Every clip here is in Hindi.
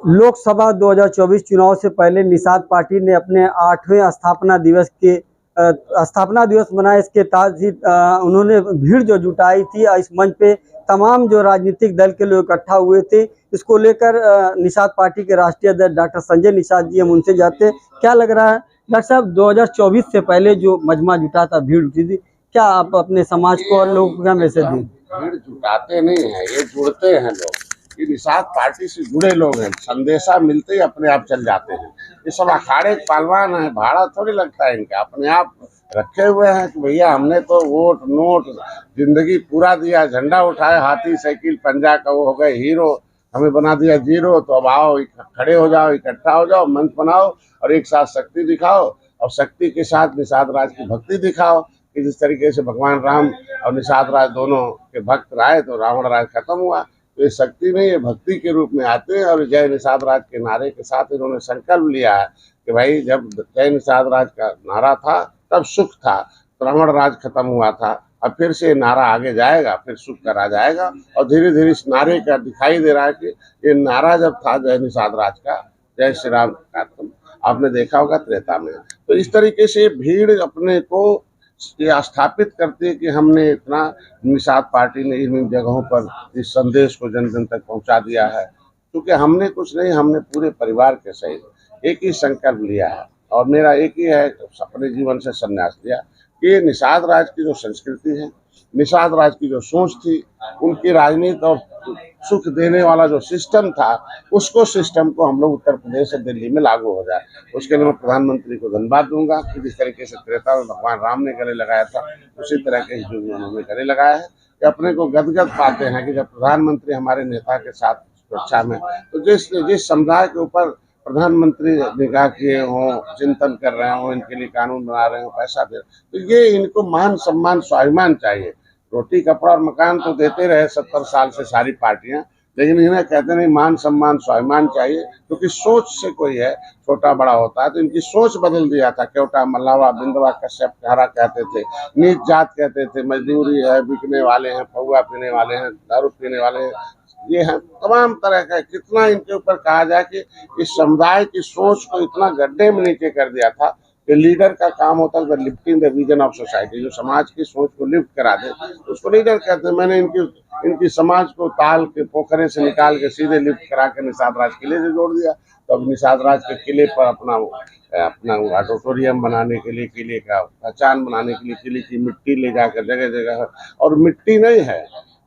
लोकसभा 2024 चुनाव से पहले निषाद पार्टी ने अपने 8वें स्थापना दिवस मनाया। इसके तहत ही उन्होंने भीड़ जो जुटाई थी इस मंच पे, तमाम जो राजनीतिक दल के लोग इकट्ठा हुए थे। इसको लेकर निषाद पार्टी के राष्ट्रीय अध्यक्ष डॉक्टर संजय निषाद जी, हम उनसे जानते हैं क्या लग रहा है। डॉक्टर साहब, 2024 से पहले जो मजमा जुटा था, भीड़ जुटी थी, क्या आप अपने समाज को और लोगों को क्या मैसेज दें? भीड़ जुटाते नहीं है, ये जुड़ते हैं लोग। ये निषाद पार्टी से जुड़े लोग हैं, संदेशा मिलते ही अपने आप चल जाते हैं। ये सब अखाड़े पहलवान है, भाड़ा थोड़ी लगता है इनका, अपने आप रखे हुए हैं कि भैया हमने तो वोट नोट जिंदगी पूरा दिया, झंडा उठाए, हाथी साइकिल पंजा का वो हो गए हीरो, हमें बना दिया जीरो। तो अब आओ, खड़े हो जाओ, इकट्ठा हो जाओ, मंच बनाओ और एक साथ शक्ति दिखाओ, और शक्ति के साथ निषाद राज की भक्ति दिखाओ कि जिस तरीके से भगवान राम और निषाद राज दोनों के भक्त रहे तो रावण राज खत्म हुआ। तो ये शक्ति नहीं, ये भक्ति के रूप में आते हैं। और जय निषाद राज के नारे के साथ इन्होंने संकल्प लिया है कि भाई जब जय निषाद राज का नारा था तब सुख था, रावण राज खत्म हुआ था। अब फिर से नारा आगे जाएगा, फिर सुख करा जाएगा। और धीरे धीरे इस नारे का दिखाई दे रहा है कि ये नारा जब था जय निषाद राज का, जय श्री राम का, आपने देखा होगा त्रेता में। तो इस तरीके से भीड़ अपने को ये स्थापित करती है कि हमने इतना, निषाद पार्टी ने इन जगहों पर इस संदेश को जन जन तक पहुंचा दिया है। क्योंकि हमने कुछ नहीं, हमने पूरे परिवार के सहित एक ही संकल्प लिया है, और मेरा एक ही है, अपने जीवन से संन्यास लिया कि निषाद राज की जो संस्कृति है, निषाद राज की जो सोच थी, उनकी राजनीति और सुख देने वाला जो सिस्टम था, उसको सिस्टम को हम लोग उत्तर प्रदेश और दिल्ली में लागू हो जाए। उसके लिए मैं प्रधानमंत्री को धन्यवाद दूंगा कि जिस तरीके से त्रेता में भगवान राम ने गले लगाया था, उसी तरह के युग में उन्होंने गले लगाया है। कि अपने को गदगद पाते हैं कि जब प्रधानमंत्री हमारे नेता के साथ सुरक्षा में, तो जिस समुदाय के ऊपर प्रधानमंत्री निगाह किए हों, चिंतन कर रहे हों, इनके लिए कानून बना रहे हों, पैसा दे, तो ये इनको मान सम्मान स्वाभिमान चाहिए। रोटी कपड़ा और मकान तो देते रहे 70 साल से सारी पार्टियां, लेकिन इन्हें कहते नहीं, मान सम्मान स्वाभिमान चाहिए। क्योंकि सोच से कोई है, छोटा बड़ा होता है, तो इनकी सोच बदल दिया था। केवटा मल्लावा बिंदवा कश्यप हरा कहते थे, नीच जात कहते थे, मजदूरी है, बिकने वाले हैं, पौवा पीने वाले हैं, दारू पीने वाले हैं, ये है तमाम तरह का। कितना इनके ऊपर कहा जाए कि इस समुदाय की सोच को इतना गड्ढे में नीचे कर दिया था कि लीडर का काम होता है lifting the vision of society, जो समाज की सोच को लिफ्ट करा दे तो उसको लीडर कहते हैं। मैंने इनकी समाज को ताल के पोखरे से निकाल के सीधे लिफ्ट करा के निषाद राज किले से जोड़ दिया। तो अब निषाद राज के किले पर अपना ऑडिटोरियम बनाने के लिए, किले का पहचान बनाने के लिए किले की मिट्टी ले जाकर जगह जगह, और मिट्टी नहीं है,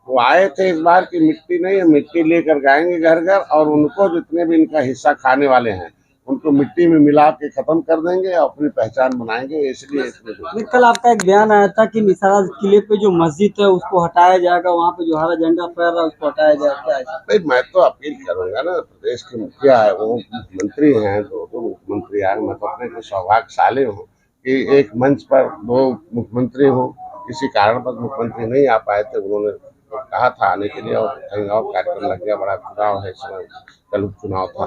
वो आए थे इस बार की मिट्टी नहीं है, मिट्टी लेकर जाएंगे घर घर, और उनको जितने भी इनका हिस्सा खाने वाले हैं उनको मिट्टी में मिला के खत्म कर देंगे और अपनी पहचान बनाएंगे। इसलिए कल आपका एक बयान आया था कि निषाद किले पे जो मस्जिद है उसको हटाया जाएगा, वहाँ पे जो हरा झंडा फहर रहा है उसको हटाया जाएगा। नहीं, मैं तो अपील करूंगा ना, प्रदेश के मुखिया है, वो मुख्यमंत्री हैं, दो मुख्यमंत्री आए, मैं तो अपने को सौभाग्यशाली हूँ कि एक मंच पर दो मुख्यमंत्री हो। किसी कारण पर मुख्यमंत्री नहीं आ पाए थे, उन्होंने कहा था आने के लिए, और कहीं और कार्यक्रम लग गया, बड़ा चुनाव है इस समय, कल उपचुनाव था,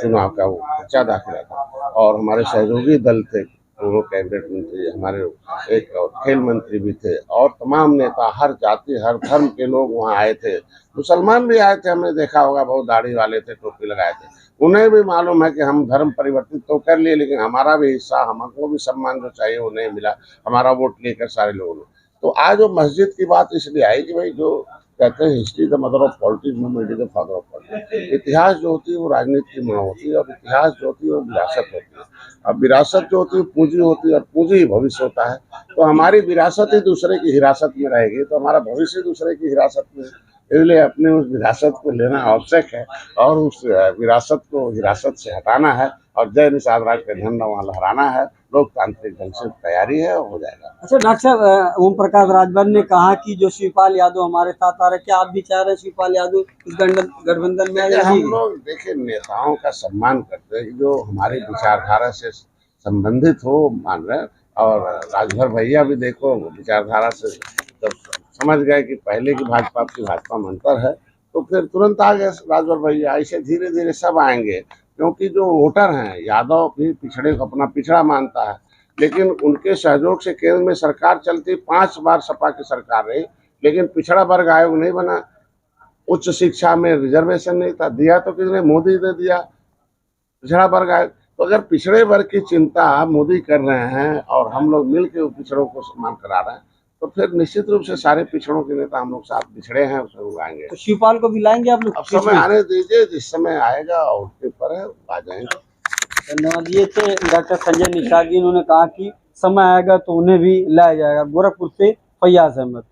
चुनाव का वो पर्चा दाखिला था। और हमारे सहयोगी दल थे, दोनों कैबिनेट मंत्री, हमारे एक खेल मंत्री भी थे, और तमाम नेता, हर जाति हर धर्म के लोग वहाँ आए थे। मुसलमान भी आए थे, हमने देखा होगा, बहुत दाढ़ी वाले थे, टोपी लगाए थे। उन्हें भी मालूम है कि हम धर्म परिवर्तित तो कर लिए, लेकिन हमारा भी हिस्सा, हमको भी सम्मान जो चाहिए वो नहीं मिला, हमारा वोट लेकर सारे लोगों ने। तो आज वो मस्जिद की बात इसलिए आई कि भाई जो कहते हैं history the mother of politics, movement is the father of politics. इतिहास जो होती है वो राजनीति की माँ होती है, और इतिहास जो होती है वो विरासत होती है। अब विरासत जो होती है पूंजी होती है, और पूंजी ही भविष्य होता है। तो हमारी विरासत ही दूसरे की हिरासत में रहेगी, तो हमारा भविष्य दूसरे की हिरासत में, इसलिए अपने उस विरासत को लेना आवश्यक है, और उस विरासत को हिरासत से हटाना है, और जय निषाद राज का झंडा वहाँ लहराना है। लोकतांत्रिक ढंग से तैयारी है, हो जाएगा। अच्छा डॉक्टर साहब, ओम प्रकाश राजभर ने कहा कि जो शिवपाल यादव हमारे साथ आ रहे, क्या आप भी चाह रहे हैं शिवपाल यादव इस गठबंधन में? हम लोग देखिए नेताओं का सम्मान करते हैं जो हमारी विचारधारा से संबंधित हो, मान रहे। और राजभर भैया भी देखो विचारधारा से जब समझ गए कि पहले की भाजपा की भाजपा में अंतर है, तो फिर तुरंत आ गए राजभर भैया। ऐसे धीरे धीरे सब आएंगे, क्योंकि जो वोटर हैं, यादव भी पिछड़े को अपना पिछड़ा मानता है, लेकिन उनके सहयोग से केंद्र में सरकार चलती, 5 बार सपा की सरकार रही, लेकिन पिछड़ा वर्ग आयोग नहीं बना। उच्च शिक्षा में रिजर्वेशन नहीं था, दिया तो किसने, मोदी ने दिया, पिछड़ा वर्ग आए। तो अगर पिछड़े वर्ग की चिंता मोदी कर रहे हैं और हम लोग मिल के पिछड़ों को सम्मान करा रहे हैं, तो फिर निश्चित रूप से सारे पिछड़ों के नेता हम लोग साथ पिछड़े हैं उसमें उगाएंगे। तो शिवपाल को भी लाएंगे आप लोग अब बीच समय में? आने दीजिए, जिस समय आएगा और उसके ऊपर है, आ जाएंगे। धन्यवाद। ये थे डॉक्टर संजय निषाद जी, उन्होंने कहा कि समय आएगा तो उन्हें भी लाया जाएगा। गोरखपुर से फैयाज अहमद।